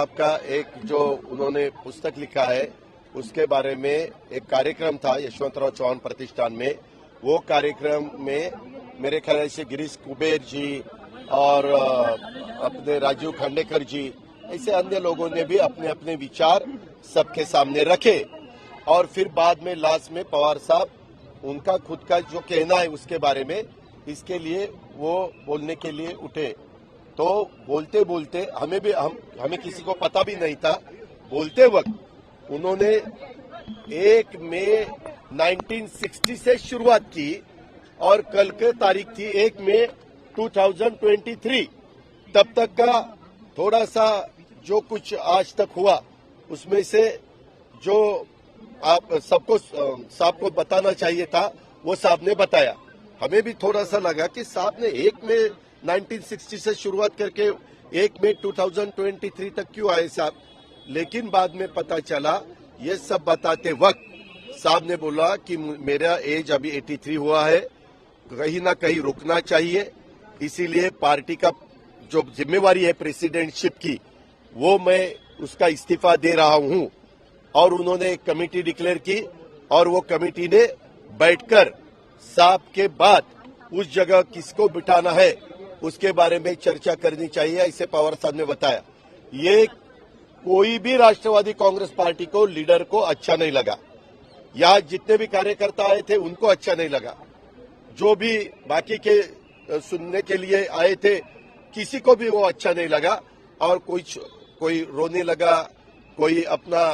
साहब का एक जो उन्होंने पुस्तक लिखा है उसके बारे में एक कार्यक्रम था यशवंतराव चौहान प्रतिष्ठान में। वो कार्यक्रम में मेरे ख्याल से गिरीश कुबेर जी और अपने राजीव खांडेकर जी ऐसे अन्य लोगों ने भी अपने अपने विचार सबके सामने रखे और फिर बाद में लास्ट में पवार साहब उनका खुद का जो कहना है उसके बारे में इसके लिए वो बोलने के लिए उठे। तो बोलते बोलते हमें किसी को पता भी नहीं था। बोलते वक्त उन्होंने 1 मई 1960 से शुरुआत की और कल की तारीख थी 1 मई 2023। तब तक का थोड़ा सा जो कुछ आज तक हुआ उसमें से जो आप साहब को बताना चाहिए था वो साहब ने बताया। हमें भी थोड़ा सा लगा कि साहब ने 1 मई 1960 से शुरुआत करके 1 मई 2023 तक क्यों आए साहब। लेकिन बाद में पता चला ये सब बताते वक्त साहब ने बोला कि मेरा एज अभी 83 हुआ है, कहीं ना कहीं रुकना चाहिए, इसीलिए पार्टी का जो जिम्मेवारी है प्रेसिडेंटशिप की वो मैं उसका इस्तीफा दे रहा हूं। और उन्होंने एक कमेटी डिक्लेयर की और वो कमेटी ने बैठकर साहब के बाद उस जगह किसको बिठाना है उसके बारे में चर्चा करनी चाहिए, ऐसे पवार साहब ने बताया। ये कोई भी राष्ट्रवादी कांग्रेस पार्टी को लीडर को अच्छा नहीं लगा। यहाँ जितने भी कार्यकर्ता आए थे उनको अच्छा नहीं लगा। जो भी बाकी के सुनने के लिए आए थे किसी को भी वो अच्छा नहीं लगा और कोई रोने लगा, कोई अपना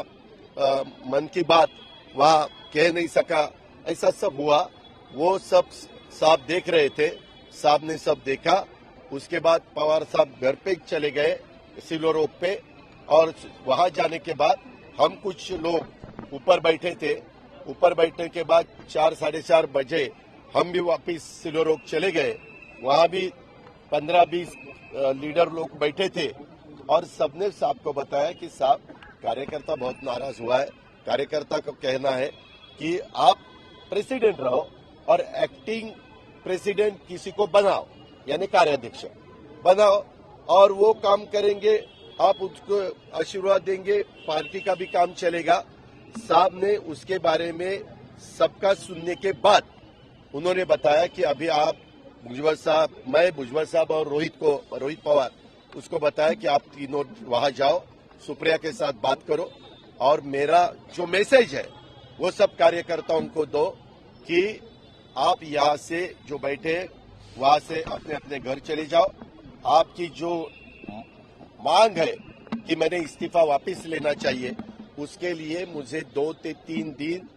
मन की बात वहां कह नहीं सका, ऐसा सब हुआ। वो सब साहब देख रहे थे, साहब ने सब देखा। उसके बाद पवार साहब घर पे चले गए सिल्वर ओक पे और वहां जाने के बाद हम कुछ लोग ऊपर बैठे थे। ऊपर बैठने के बाद 4 साढ़े 4 बजे हम भी वापिस सिल्वर ओक चले गए। वहां भी 15-20 लीडर लोग बैठे थे और सबने साहब को बताया कि साहब कार्यकर्ता बहुत नाराज हुआ है। कार्यकर्ता को कहना है कि आप प्रेसिडेंट रहो और एक्टिंग प्रेसिडेंट किसी को बनाओ, यानी कार्याध्यक्ष बनाओ और वो काम करेंगे, आप उसको आशीर्वाद देंगे, पार्टी का भी काम चलेगा। साहब ने उसके बारे में सबका सुनने के बाद उन्होंने बताया कि अभी आप भुजबल साहब और रोहित पवार उसको बताया कि आप तीनों वहां जाओ, सुप्रिया के साथ बात करो और मेरा जो मैसेज है वो सब कार्यकर्ताओं को दो कि आप यहाँ से जो बैठे वहां से अपने अपने घर चले जाओ। आपकी जो मांग है कि मैंने इस्तीफा वापस लेना चाहिए उसके लिए मुझे 2 से 3 दिन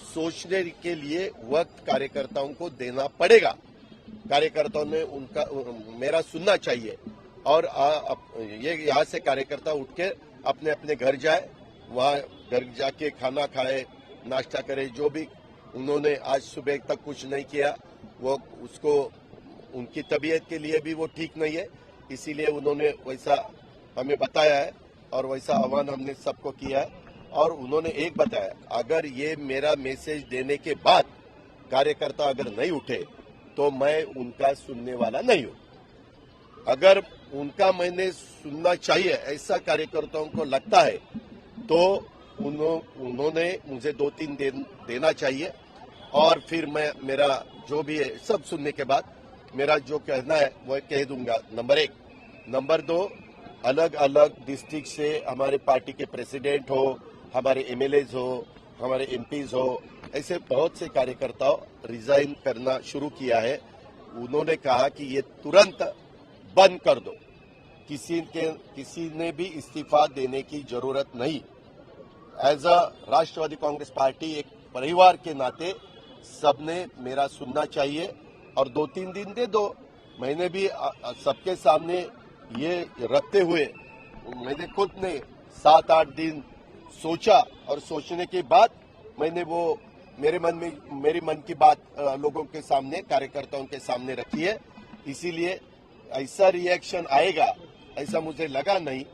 सोचने के लिए वक्त कार्यकर्ताओं को देना पड़ेगा। कार्यकर्ताओं ने मेरा सुनना चाहिए और ये यहाँ से कार्यकर्ता उठ के अपने अपने घर जाए, वहाँ घर जाके खाना खाए, नाश्ता करे। जो भी उन्होंने आज सुबह तक कुछ नहीं किया वो उसको उनकी तबीयत के लिए भी वो ठीक नहीं है, इसीलिए उन्होंने वैसा हमें बताया है और वैसा आह्वान हमने सबको किया है। और उन्होंने एक बताया, अगर ये मेरा मैसेज देने के बाद कार्यकर्ता अगर नहीं उठे तो मैं उनका सुनने वाला नहीं हूं। अगर उनका मैंने सुनना चाहिए ऐसा कार्यकर्ताओं को लगता है तो उन्होंने मुझे 2-3 दिन देना चाहिए और फिर मैं मेरा जो भी है सब सुनने के बाद मेरा जो कहना है वो कह दूंगा। नंबर 1। नंबर 2, अलग अलग डिस्ट्रिक्ट से हमारे पार्टी के प्रेसिडेंट हो, हमारे एमएलएज हो, हमारे एमपीज हो, ऐसे बहुत से कार्यकर्ताओं रिजाइन करना शुरू किया है। उन्होंने कहा कि ये तुरंत बंद कर दो, किसी ने भी इस्तीफा देने की जरूरत नहीं। As a Rashtravadi Congress Party एक परिवार के नाते सबने मेरा सुनना चाहिए और 2-3 दिन दे दो। मैंने भी सबके सामने ये रखते हुए मैंने खुद ने 7-8 दिन सोचा और सोचने के बाद मैंने वो मेरी मन की बात लोगों के सामने, कार्यकर्ताओं के सामने रखी है। इसीलिए ऐसा रिएक्शन आएगा ऐसा मुझे लगा नहीं,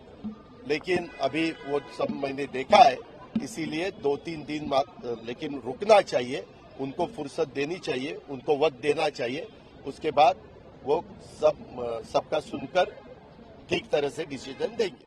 लेकिन अभी वो सब मैंने देखा है, इसीलिए 2-3 दिन लेकिन रुकना चाहिए, उनको फुर्सत देनी चाहिए, उनको वक्त देना चाहिए। उसके बाद वो सबका सुनकर ठीक तरह से डिसीजन देंगे।